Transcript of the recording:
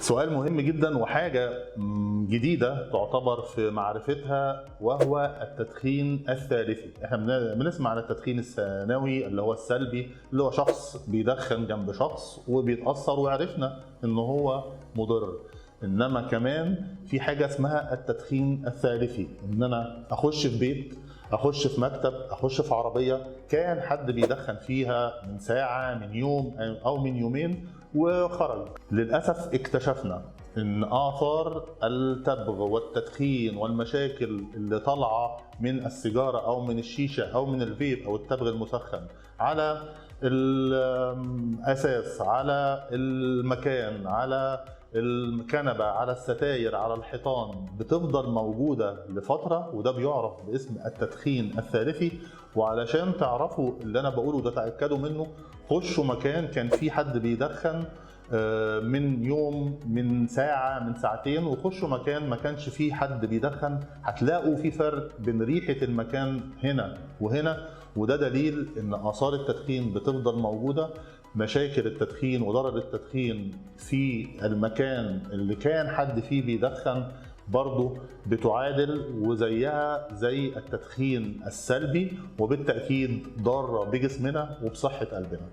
سؤال مهم جدا وحاجة جديدة تعتبر في معرفتها، وهو التدخين الثالثي. احنا بنسمع عن التدخين الثانوي اللي هو السلبي، اللي هو شخص بيدخن جنب شخص وبيتأثر وعرفنا ان هو مضر. انما كمان في حاجة اسمها التدخين الثالثي، ان انا اخش في بيت، اخش في مكتب، اخش في عربية كان حد بيدخن فيها من ساعة، من يوم او من يومين وخرج. للأسف اكتشفنا ان آثار التبغ والتدخين والمشاكل اللي طالعة من السيجارة او من الشيشة او من الفيب او التبغ المسخن على الأساس، على المكان، على الكنبة، على الستاير، على الحيطان، بتفضل موجودة لفترة، وده بيعرف باسم التدخين الثالثي. وعلشان تعرفوا اللي أنا بقوله ده، تأكدوا منه، خشوا مكان كان فيه حد بيدخن من يوم، من ساعة، من ساعتين، وخشوا مكان ما كانش فيه حد بيدخن، هتلاقوا في فرق بين ريحة المكان هنا وهنا، وده دليل ان آثار التدخين بتفضل موجودة. مشاكل التدخين وضرر التدخين في المكان اللي كان حد فيه بيدخن برضه بتعادل وزيها زي التدخين السلبي، وبالتأكيد ضارة بجسمنا وبصحة قلبنا.